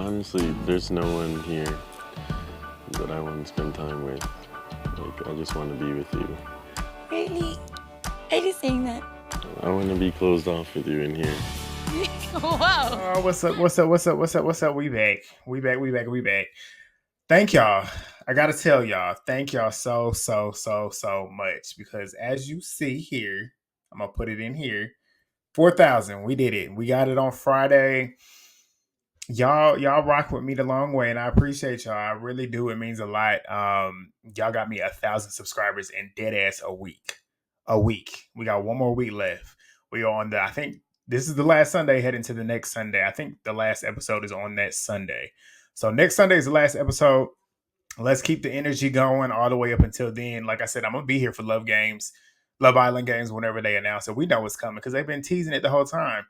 Honestly, there's no one here that I want to spend time with. Like, I just want to be with you. Really? Are you saying that? I want to be closed off with you in here. Wow. Oh, what's up? What's up? What's up? What's up? What's up? We back. We back. We back. We back. Thank y'all. I gotta tell y'all, thank y'all so much because as you see here, I'm gonna put it in here. 4,000. We did it. We got it on Friday. Y'all rock with me the long way, and I appreciate y'all. I really do. It means a lot. Y'all got me 1,000 subscribers in dead ass a week. A week. We got one more week left. We are on the. I think this is the last Sunday, heading to the next Sunday. I think the last episode is on that Sunday. So next Sunday is the last episode. Let's keep the energy going all the way up until then. Like I said, I'm gonna be here for Love Island games, whenever they announce it. We know it's coming because they've been teasing it the whole time.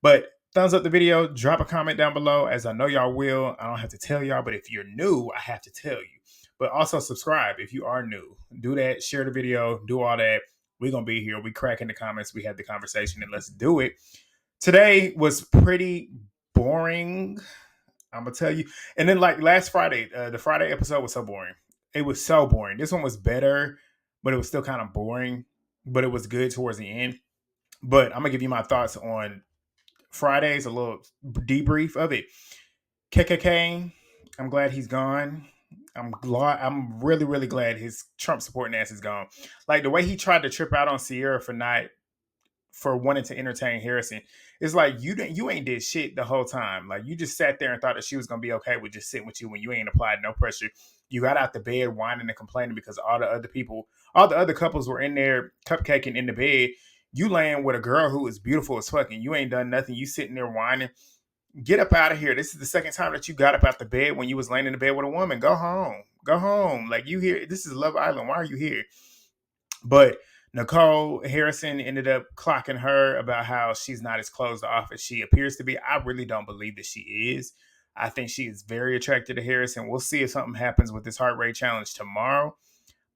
But thumbs up the video, drop a comment down below, as I know y'all will. I don't have to tell y'all, but if you're new, I have to tell you. But also subscribe if you are new. Do that, share the video, do all that. We're gonna be here. We crack in the comments, we had the conversation, and let's do it. Today was pretty boring. I'm gonna tell you. And then like last Friday, the Friday episode was so boring. It was so boring. This one was better, but it was still kind of boring. But it was good towards the end. But I'm gonna give you my thoughts on Friday's, a little debrief of it. KKK, I'm glad he's gone. I'm really glad his Trump supporting ass is gone. Like the way he tried to trip out on Sierra for wanting to entertain Harrison. It's like you ain't did shit the whole time. Like you just sat there and thought that she was gonna be okay with just sitting with you when you ain't applied no pressure. You got out the bed whining and complaining because all the other couples were in there cupcaking in the bed. You laying with a girl who is beautiful as fuck and you ain't done nothing. You sitting there whining. Get up out of here. This is the second time that you got up out the bed when you was laying in the bed with a woman. Go home. Go home. Like you here. This is Love Island. Why are you here? But Nicole Harrison ended up clocking her about how she's not as closed off as she appears to be. I really don't believe that she is. I think she is very attracted to Harrison. We'll see if something happens with this heart rate challenge tomorrow.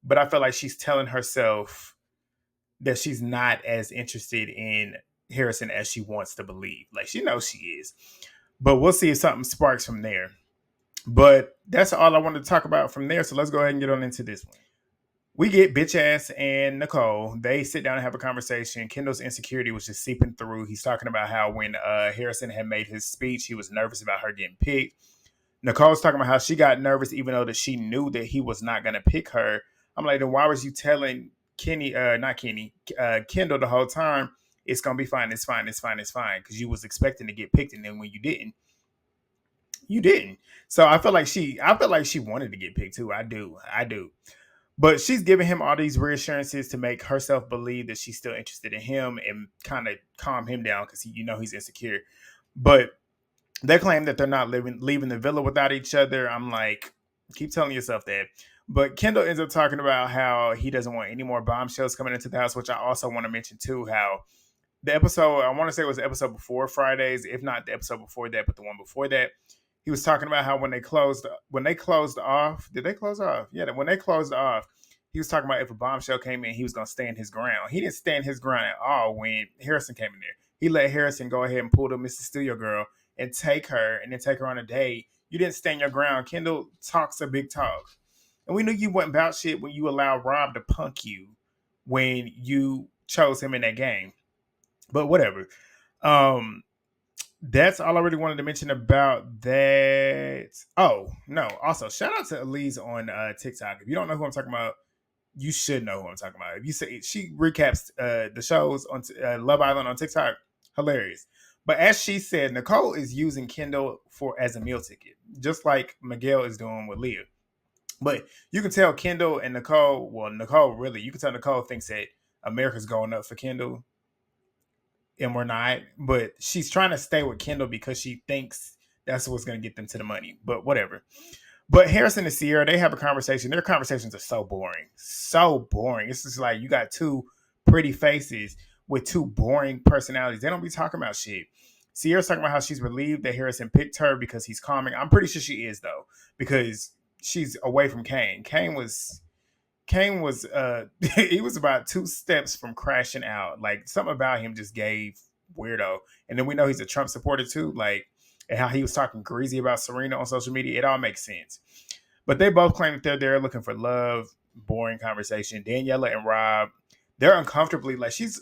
But I feel like she's telling herself that she's not as interested in Harrison as she wants to believe. Like she knows she is. But we'll see if something sparks from there. But that's all I wanted to talk about from there. So let's go ahead and get on into this one. We get bitch ass and Nicole. They sit down and have a conversation. Kendall's insecurity was just seeping through. He's talking about how when Harrison had made his speech, he was nervous about her getting picked. Nicole's talking about how she got nervous even though that she knew that he was not going to pick her. I'm like, then why was you telling Kendall the whole time, it's going to be fine, it's fine, it's fine, it's fine, because you was expecting to get picked, and then when you didn't, you didn't. So I feel like she wanted to get picked too. I do. But she's giving him all these reassurances to make herself believe that she's still interested in him and kind of calm him down because he's insecure. But they claim that they're not leaving the villa without each other. I'm like, keep telling yourself that. But Kendall ends up talking about how he doesn't want any more bombshells coming into the house, which I also want to mention too, how the episode, I want to say it was the episode before Fridays, if not the episode before that, but the one before that, he was talking about how when they closed off, did they close off? Yeah, when they closed off, he was talking about if a bombshell came in, he was going to stand his ground. He didn't stand his ground at all when Harrison came in there. He let Harrison go ahead and pull the Mr. Studio girl and take her on a date. You didn't stand your ground. Kendall talks a big talk. And we knew you wasn't about shit when you allowed Rob to punk you when you chose him in that game. But whatever. That's all I really wanted to mention about that. Oh, no. Also, shout out to Elise on TikTok. If you don't know who I'm talking about, you should know who I'm talking about. If you say she recaps the shows on Love Island on TikTok, hilarious. But as she said, Nicole is using Kendall as a meal ticket, just like Miguel is doing with Leah. But you can tell Kendall and Nicole, you can tell Nicole thinks that America's going up for Kendall and we're not, but she's trying to stay with Kendall because she thinks that's what's going to get them to the money, but whatever. But Harrison and Sierra, they have a conversation. Their conversations are so boring. It's just like you got two pretty faces with two boring personalities. They don't be talking about shit. Sierra's talking about how she's relieved that Harrison picked her because he's calming. I'm pretty sure she is, though, because she's away from Kane. Kane was he was about 2 steps from crashing out. Like something about him just gave weirdo. And then we know he's a Trump supporter too. Like and how he was talking greasy about Serena on social media. It all makes sense. But they both claim that they're there looking for love. Boring conversation. Daniela and Rob, they're uncomfortably like she's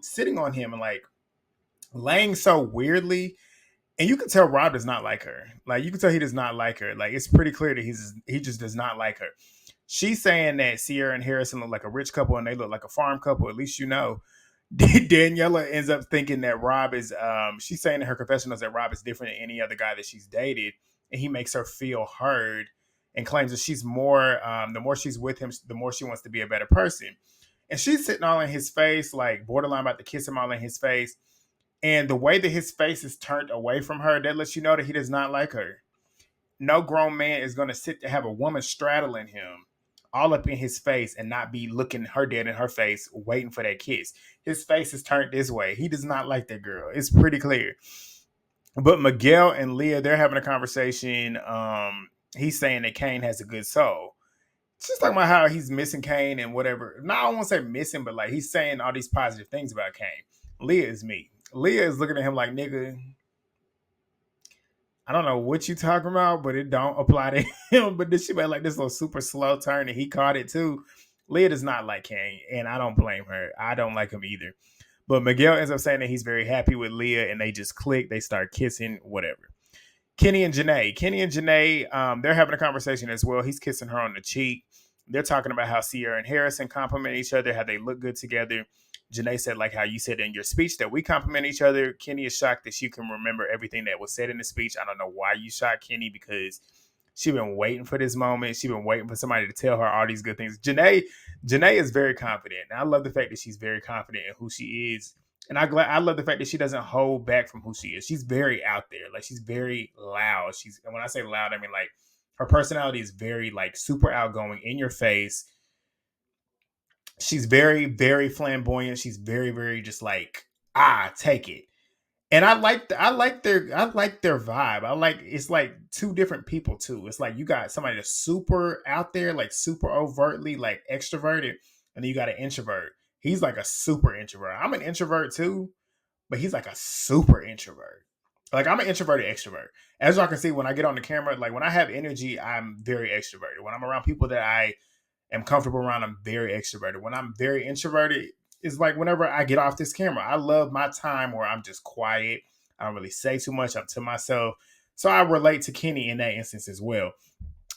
sitting on him and like laying so weirdly. And you can tell Rob does not like her. Like you can tell he does not like her. Like it's pretty clear that he just does not like her. She's saying that Sierra and Harrison look like a rich couple and they look like a farm couple. At least you know. Daniela ends up thinking that Rob is. She's saying in her confessionals that Rob is different than any other guy that she's dated, and he makes her feel heard, and claims that she's more. The more she's with him, the more she wants to be a better person. And she's sitting all in his face, like borderline about to kiss him all in his face. And the way that his face is turned away from her, that lets you know that he does not like her. No grown man is going to sit to have a woman straddling him all up in his face and not be looking her dead in her face, waiting for that kiss. His face is turned this way. He does not like that girl. It's pretty clear. But Miguel and Leah, they're having a conversation. He's saying that Kane has a good soul. Just talking about how he's missing Kane and whatever. No, I won't say missing, but like he's saying all these positive things about Kane. Leah is me. Leah is looking at him like, nigga, I don't know what you talking about, but it don't apply to him. But this she made like this little super slow turn and he caught it too. Leah does not like Kane, and I don't blame her. I don't like him either. But Miguel ends up saying that he's very happy with Leah and they just click. They start kissing, whatever. Kenny and JaNa, they're having a conversation as well. He's kissing her on the cheek. They're talking about how Sierra and Harrison compliment each other, how they look good together. JaNa said, like how you said in your speech, that we compliment each other. Kenny is shocked that she can remember everything that was said in the speech. I don't know why you shocked Kenny, because she's been waiting for this moment. She's been waiting for somebody to tell her all these good things. JaNa is very confident. And I love the fact that she's very confident in who she is. And I love the fact that she doesn't hold back from who she is. She's very out there. Like she's very loud. And when I say loud, I mean like her personality is very like super outgoing, in your face. She's very, very flamboyant. She's very, very just like, take it. And I like their vibe. It's like two different people too. It's like you got somebody that's super out there, like super overtly like extroverted, and then you got an introvert. He's like a super introvert. I'm an introvert too, but he's like a super introvert. Like I'm an introverted extrovert. As y'all can see, when I get on the camera, like when I have energy, I'm very extroverted. When I'm around people that I am comfortable around, I'm very extroverted. When I'm very introverted, it's like whenever I get off this camera, I love my time where I'm just quiet. I don't really say too much. I'm to myself. So I relate to Kenny in that instance as well.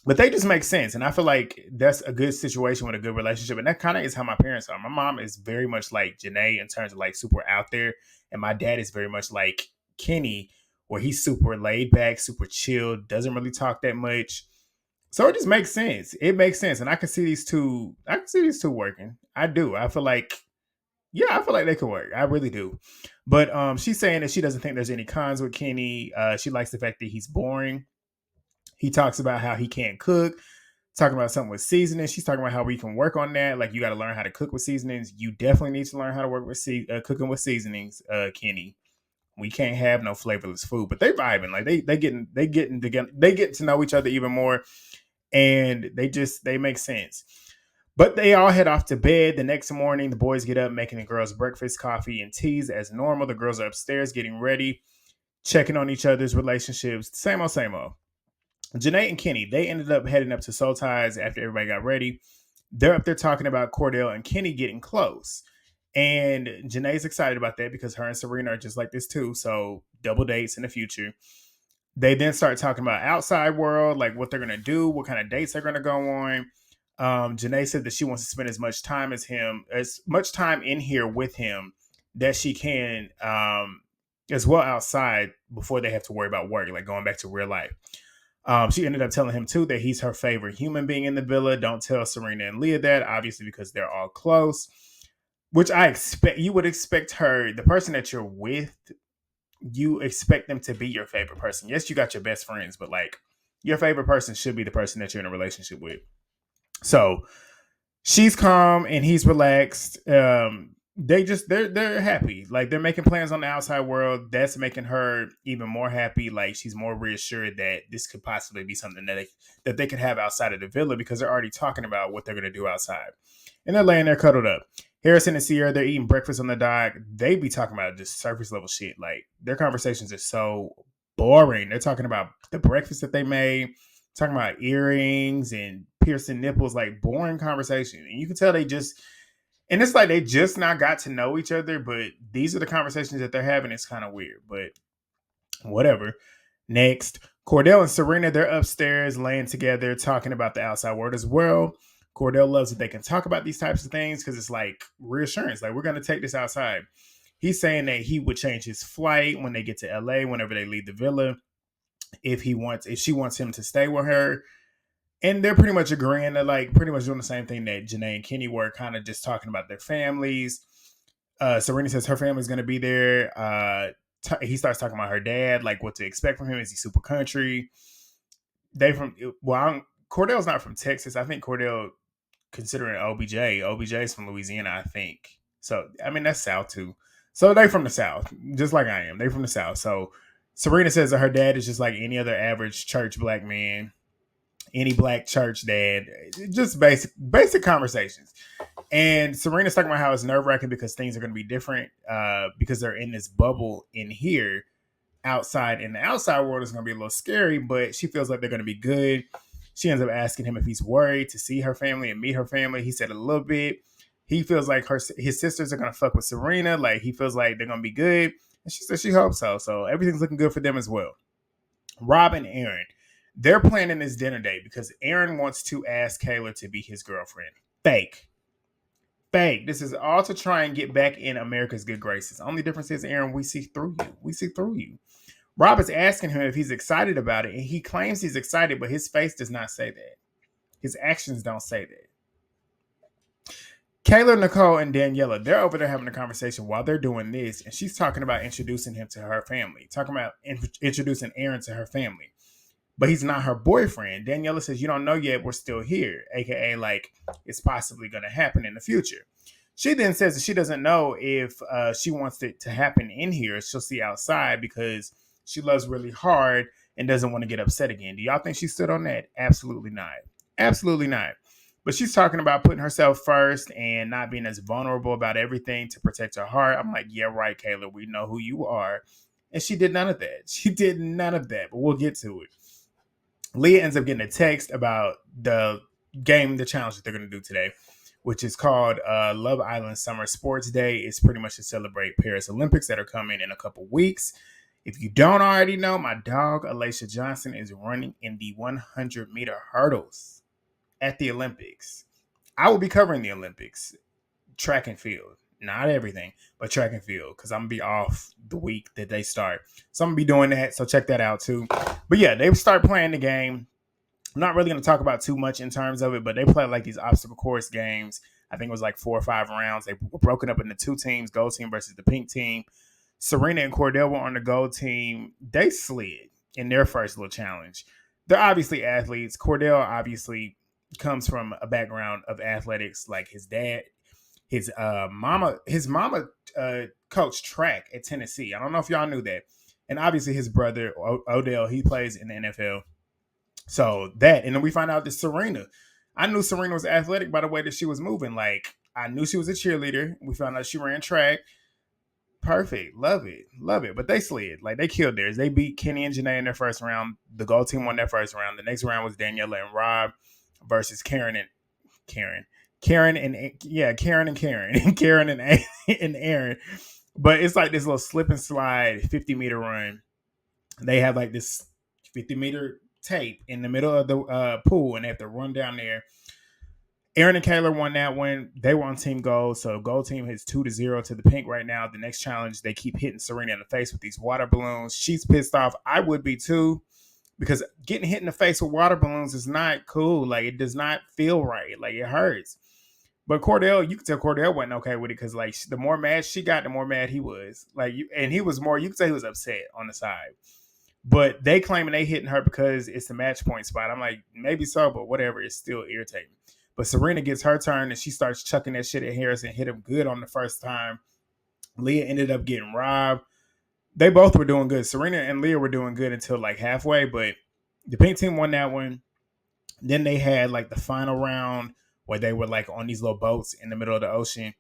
But they just make sense. And I feel like that's a good situation with a good relationship. And that kind of is how my parents are. My mom is very much like JaNa in terms of like super out there. And my dad is very much like Kenny, where he's super laid back, super chill, doesn't really talk that much. So it just makes sense. It makes sense. And I can see these two working. I do. I feel like they could work. I really do. But she's saying that she doesn't think there's any cons with Kenny. She likes the fact that he's boring. He talks about how he can't cook, talking about something with seasoning. She's talking about how we can work on that. Like you got to learn how to cook with seasonings. You definitely need to learn how to work with cooking with seasonings, Kenny. We can't have no flavorless food. But they vibing. Like they getting together. They get to know each other even more, and they make sense. But they all head off to bed. The next morning, the boys get up, making the girls breakfast, coffee, and teas as normal. The girls are upstairs getting ready, checking on each other's relationships. Same old, same old. JaNa and Kenny, they ended up heading up to Soul Ties after everybody got ready. They're up there talking about Cordell and Kenny getting close. And JaNa's excited about that because her and Serena are just like this too. So double dates in the future. They then start talking about outside world, like what they're going to do, what kind of dates they're going to go on. JaNa said that she wants to spend as much time in here with him that she can, as well outside before they have to worry about work, like going back to real life. She ended up telling him too that he's her favorite human being in the villa. Don't tell Serena and Leah that, obviously, because they're all close, which you would expect her, the person that you're with, you expect them to be your favorite person. Yes, you got your best friends, but like your favorite person should be the person that you're in a relationship with. So she's calm and he's relaxed. They're happy. Like they're making plans on the outside world. That's making her even more happy. Like she's more reassured that this could possibly be something that they could have outside of the villa, because they're already talking about what they're going to do outside. And they're laying there cuddled up. Harrison and Sierra, they're eating breakfast on the dock. They be talking about just surface level shit. Like their conversations are so boring. They're talking about the breakfast that they made, talking about earrings and piercing nipples, like boring conversation. And you can tell and it's like they just now got to know each other, but these are the conversations that they're having. It's kind of weird, but whatever. Next, Cordell and Serena, they're upstairs laying together talking about the outside world as well. Cordell loves that they can talk about these types of things because it's like reassurance. Like, we're going to take this outside. He's saying that he would change his flight when they get to LA, whenever they leave the villa, if she wants him to stay with her. And they're pretty much agreeing. They're like pretty much doing the same thing that JaNa and Kenny were, kind of just talking about their families. Serena says her family's going to be there. He starts talking about her dad, like what to expect from him. Is he super country? Cordell's not from Texas. I think Cordell, considering OBJ's from Louisiana, I think. So, I mean, that's South too. So they from the South, just like I am. They from the South. So Serena says that her dad is just like any other average church black man, any black church dad, just basic conversations. And Serena's talking about how it's nerve-wracking because things are going to be different because they're in this bubble in here. Outside, in the outside world is going to be a little scary, but she feels like they're going to be good. She ends up asking him if he's worried to see her family and meet her family. He said a little bit. He feels like his sisters are going to fuck with Serena. Like, he feels like they're going to be good. And she said she hopes so. So everything's looking good for them as well. Rob and Aaron, they're planning this dinner date because Aaron wants to ask Kayla to be his girlfriend. Fake. This is all to try and get back in America's good graces. Only difference is, Aaron, we see through you. Rob is asking him if he's excited about it, and he claims he's excited, but his face does not say that. His actions don't say that. Kayla, Nicole, and Daniela, they're over there having a conversation while they're doing this, and she's talking about introducing him to her family, talking about introducing Aaron to her family. But he's not her boyfriend. Daniela says, you don't know yet, we're still here, aka like it's possibly going to happen in the future. She then says that she doesn't know if she wants it to happen in here. She'll see outside because she loves really hard and doesn't want to get upset again. Do y'all think she stood on that? Absolutely not. Absolutely not. But she's talking about putting herself first and not being as vulnerable about everything to protect her heart. I'm like, yeah, right, Kayla. We know who you are. And she did none of that. But we'll get to it. Leah ends up getting a text about the challenge that they're going to do today, which is called Love Island Summer Sports Day. It's pretty much to celebrate Paris Olympics that are coming in a couple weeks. If you don't already know, my dog, Alacia Johnson, is running in the 100-meter hurdles at the Olympics. I will be covering the Olympics, track and field. Not everything, but track and field, because I'm going to be off the week that they start. So I'm going to be doing that, so check that out too. But yeah, they start playing the game. I'm not really going to talk about too much in terms of it, but they play like these obstacle course games. I think it was like 4 or 5 rounds. They were broken up into 2 teams, gold team versus the pink team. Serena and Cordell were on the gold team. They slid in their first little challenge. They're obviously athletes. Cordell obviously comes from a background of athletics, like his dad. His mama coached track at Tennessee. I don't know if y'all knew that. And obviously his brother, Odell, he plays in the NFL. So that, and then we find out that Serena, I knew Serena was athletic by the way that she was moving. Like, I knew she was a cheerleader. We found out she ran track. Perfect. Love it. But they slid. Like, they killed theirs. They beat Kenny and JaNa in their first round. The gold team won their first round. The next round was Daniela and Rob versus Karen and Aaron. But it's like this little slip and slide 50-meter run. They have like this 50-meter tape in the middle of the pool, and they have to run down there. Aaron and Kayla won that one. They were on team gold, so gold team is 2-0 to the pink right now. The next challenge, they keep hitting Serena in the face with these water balloons. She's pissed off. I would be too, because getting hit in the face with water balloons is not cool. Like, it does not feel right. Like, it hurts. But Cordell, you could tell Cordell wasn't okay with it because, like, the more mad she got, the more mad he was. Like, and he was more, you could say he was upset on the side. But they claiming they hitting her because it's the match point spot. I'm like, maybe so, but whatever. It's still irritating. But Serena gets her turn and she starts chucking that shit at Harrison. Hit him good on the first time. Leah ended up getting robbed. They both were doing good. Serena and Leah were doing good until like halfway, but the pink team won that one. Then they had like the final round where they were like on these little boats in the middle of the ocean.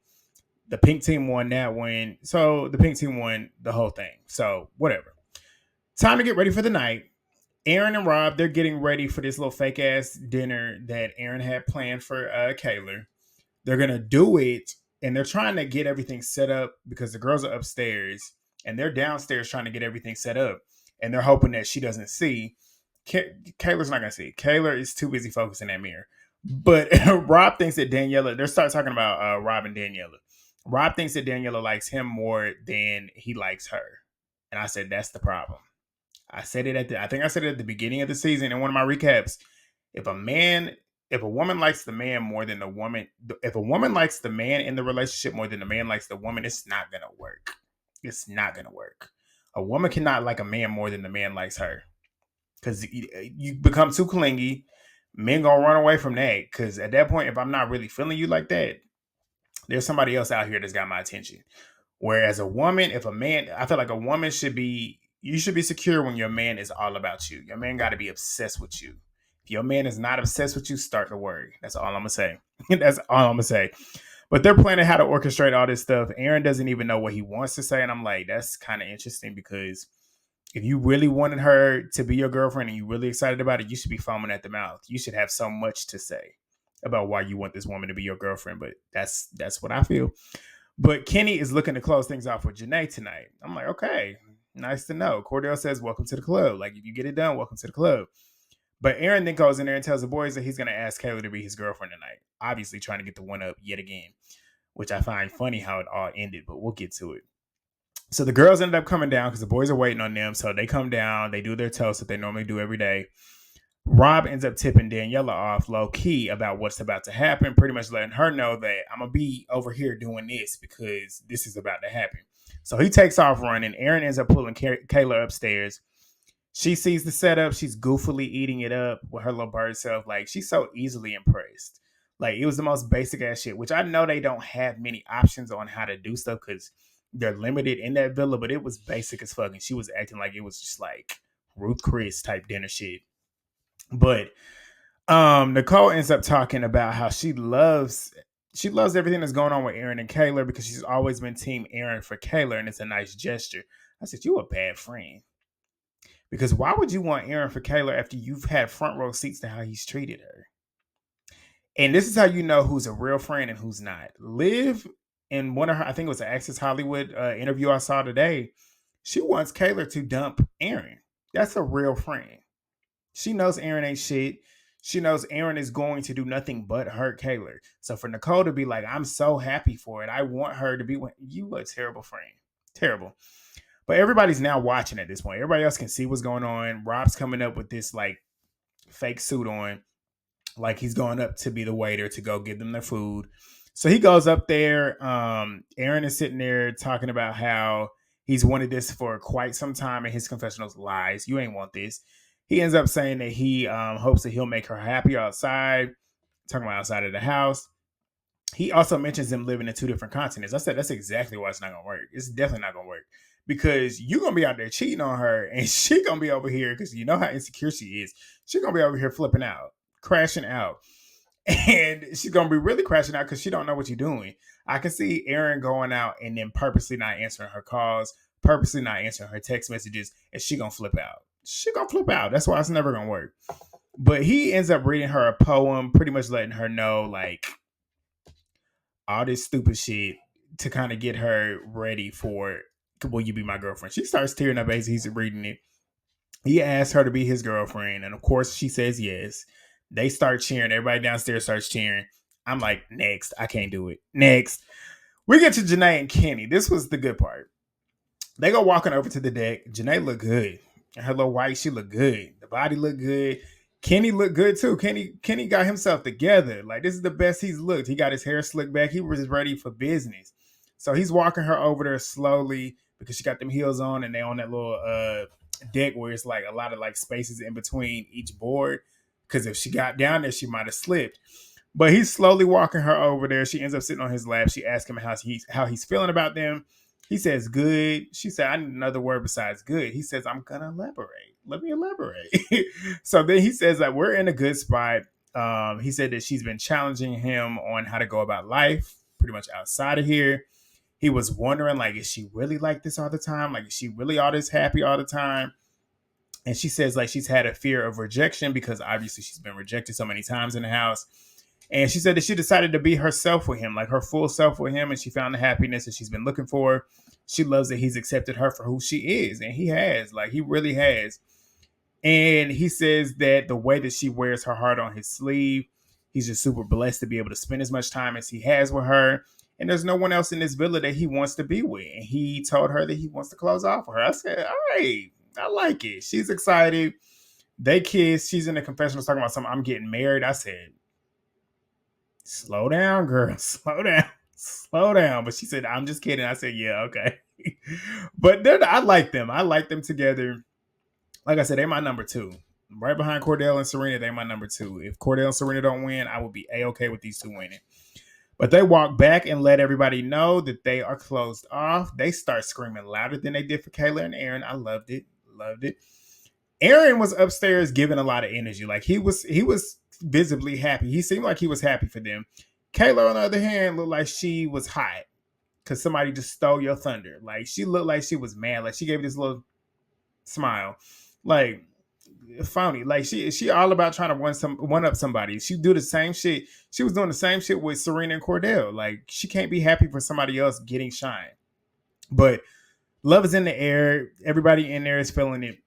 The pink team won that one. So the pink team won the whole thing. So whatever. Time to get ready for the night. Aaron and Rob, they're getting ready for this little fake ass dinner that Aaron had planned for Kayla. They're gonna do it, and they're trying to get everything set up because the girls are upstairs and they're downstairs trying to get everything set up, and they're hoping that she doesn't see. Kayla's not gonna see. Kayla is too busy focusing that mirror. But Rob thinks that Daniela. They start talking about Rob and Daniela. Rob thinks that Daniela likes him more than he likes her, and I said that's the problem. I said it I think I said it at the beginning of the season in one of my recaps. If a man, if a woman likes the man more than the woman, if a woman likes the man in the relationship more than the man likes the woman, it's not gonna work. It's not gonna work. A woman cannot like a man more than the man likes her, because you become too clingy. Men gonna run away from that, because at that point, if I'm not really feeling you like that, there's somebody else out here that's got my attention. Whereas a woman, if a man, I feel like a woman should be, you should be secure when your man is all about you. Your man got to be obsessed with you. If your man is not obsessed with you, start to worry. That's all I'm going to say. That's all I'm going to say. But they're planning how to orchestrate all this stuff. Aaron doesn't even know what he wants to say. And I'm like, that's kind of interesting, because if you really wanted her to be your girlfriend and you're really excited about it, you should be foaming at the mouth. You should have so much to say about why you want this woman to be your girlfriend. But that's what I feel. But Kenny is looking to close things off with JaNa tonight. I'm like, okay, nice to know. Cordell says, welcome to the club. Like, if you get it done, welcome to the club. But Aaron then goes in there and tells the boys that he's going to ask Kayla to be his girlfriend tonight. Obviously trying to get the one up yet again, which I find funny how it all ended, but we'll get to it. So the girls ended up coming down because the boys are waiting on them. So they come down, they do their toast that they normally do every day. Rob ends up tipping Daniela off low key about what's about to happen, pretty much letting her know that I'm going to be over here doing this because this is about to happen. So he takes off running. Aaron ends up pulling Kayla upstairs. She sees the setup. She's goofily eating it up with her little bird self. Like, she's so easily impressed. Like, it was the most basic ass shit, which I know they don't have many options on how to do stuff because they're limited in that villa, but it was basic as fuck. And she was acting like it was just like Ruth Chris type dinner shit. But Nicole ends up talking about how she loves everything that's going on with Aaron and Kayla because she's always been team Aaron for Kayla, and it's a nice gesture. I said, you a bad friend. Because why would you want Aaron for Kayla after you've had front row seats to how he's treated her? And this is how you know who's a real friend and who's not. Liv, in one of her, I think it was an Access Hollywood interview I saw today, she wants Kayla to dump Aaron. That's a real friend. She knows Aaron ain't shit. She knows Aaron is going to do nothing but hurt Kayla. So for Nicole to be like, I'm so happy for it. I want her to be with you, a terrible friend. Terrible. But everybody's now watching at this point. Everybody else can see what's going on. Rob's coming up with this like fake suit on. Like he's going up to be the waiter to go give them their food. So he goes up there. Aaron is sitting there talking about how he's wanted this for quite some time, and his confessionals lies. You ain't want this. He ends up saying that he hopes that he'll make her happy outside, talking about outside of the house. He also mentions them living in two different continents. I said that's exactly why it's not going to work. It's definitely not going to work because you're going to be out there cheating on her, and she's going to be over here because you know how insecure she is. She's going to be over here flipping out, crashing out. And she's going to be really crashing out because she don't know what you're doing. I can see Aaron going out and then purposely not answering her calls, purposely not answering her text messages, and she's going to flip out. She's going to flip out. That's why it's never going to work. But he ends up reading her a poem, pretty much letting her know, like, all this stupid shit to kind of get her ready for, will you be my girlfriend? She starts tearing up as he's reading it. He asks her to be his girlfriend. And of course, she says yes. They start cheering. Everybody downstairs starts cheering. I'm like, next. I can't do it. Next. We get to JaNa and Kenny. This was the good part. They go walking over to the deck. JaNa looked good. Her little white, she looked good. The body looked good. Kenny looked good too. Kenny got himself together. Like, this is the best he's looked. He got his hair slicked back. He was ready for business. So he's walking her over there slowly because she got them heels on and they on that little deck where it's like a lot of like spaces in between each board. Because if she got down there, she might have slipped. But he's slowly walking her over there. She ends up sitting on his lap. She asks him how he's feeling about them. He says, good. She said, I need another word besides good. He says, I'm going to elaborate. Let me elaborate. So then he says that we're in a good spot. He said that she's been challenging him on how to go about life, pretty much outside of here. He was wondering, like, is she really like this all the time? Like, is she really all this happy all the time? And she says like she's had a fear of rejection because obviously she's been rejected so many times in the house. And she said that she decided to be herself with him, like her full self with him, and she found the happiness that she's been looking for. She loves that he's accepted her for who she is, and he has, like he really has. And he says that the way that she wears her heart on his sleeve, he's just super blessed to be able to spend as much time as he has with her. And there's no one else in this villa that he wants to be with. And he told her that he wants to close off with her. I said, all right, I like it. She's excited. They kiss. She's in the confessional talking about something. I'm getting married. I said, slow down, girl. Slow down. Slow down. But she said, I'm just kidding. I said, yeah, okay. But I like them. I like them together. Like I said, they're my number two. Right behind Cordell and Serena, they're my number two. If Cordell and Serena don't win, I will be A-okay with these two winning. But they walk back and let everybody know that they are closed off. They start screaming louder than they did for Kayla and Aaron. I loved it. Loved it. Aaron was upstairs giving a lot of energy. Like he was visibly happy. He seemed like he was happy for them. Kayla, on the other hand, looked like she was hot because somebody just stole your thunder. Like she looked like she was mad. Like she gave this little smile. Like phony. Like she all about trying to one up somebody. She do the same shit. She was doing the same shit with Serena and Cordell. Like she can't be happy for somebody else getting shine. But love is in the air. Everybody in there is feeling it.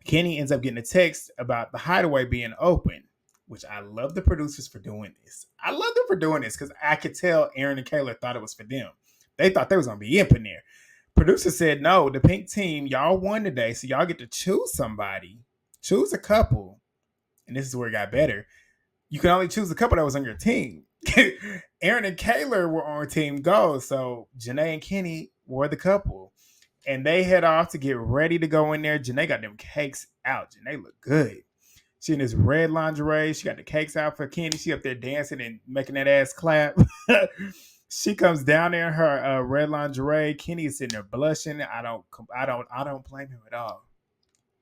Kenny ends up getting a text about the hideaway being open, which I love the producers for doing this. I love them for doing this because I could tell Aaron and Kayla thought it was for them. They thought they was gonna be imp in there. Producer said, no, the pink team, y'all won today, so y'all get to choose somebody. Choose a couple. And this is where it got better. You can only choose a couple that was on your team. Aaron and Kayla were on Team Go, so JaNa and Kenny were the couple. And they head off to get ready to go in there. JaNa got them cakes out. JaNa look good. She in this red lingerie. She got the cakes out for Kenny. She up there dancing and making that ass clap. She comes down there in her red lingerie. Kenny is sitting there blushing. I don't blame him at all.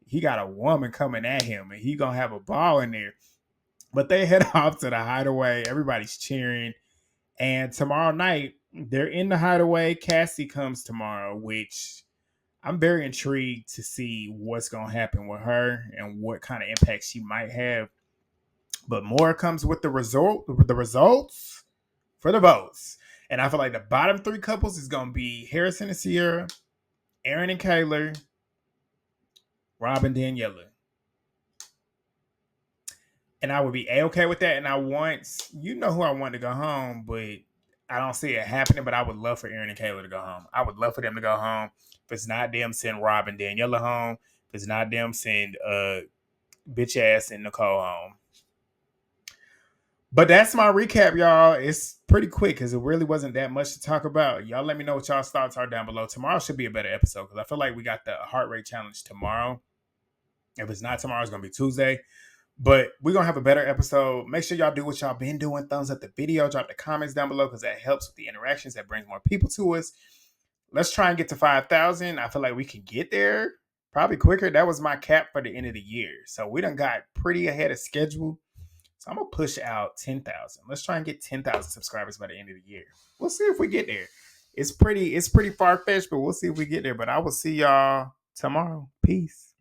He got a woman coming at him, and he gonna have a ball in there. But they head off to the hideaway. Everybody's cheering. And tomorrow night, they're in the hideaway. Cassie comes tomorrow, which I'm very intrigued to see what's gonna happen with her and what kind of impact she might have. But more comes with the results for the votes. And I feel like the bottom three couples is going to be Harrison and Sierra, Aaron and Kayla, Rob and Daniela. And I would be A-okay with that. And I want, you know who I want to go home, but I don't see it happening. But I would love for Aaron and Kayla to go home. I would love for them to go home. If it's not them, send Rob and Daniela home. If it's not them, send bitch ass and Nicole home. But that's my recap, y'all. It's pretty quick because it really wasn't that much to talk about. Y'all let me know what y'all's thoughts are down below. Tomorrow should be a better episode because I feel like we got the heart rate challenge tomorrow. If it's not tomorrow, it's going to be Tuesday. But we're going to have a better episode. Make sure y'all do what y'all been doing. Thumbs up the video. Drop the comments down below because that helps with the interactions. That brings more people to us. Let's try and get to 5,000. I feel like we can get there probably quicker. That was my cap for the end of the year. So we done got pretty ahead of schedule. So I'm going to push out 10,000. Let's try and get 10,000 subscribers by the end of the year. We'll see if we get there. It's pretty far-fetched, but we'll see if we get there. But I will see y'all tomorrow. Peace.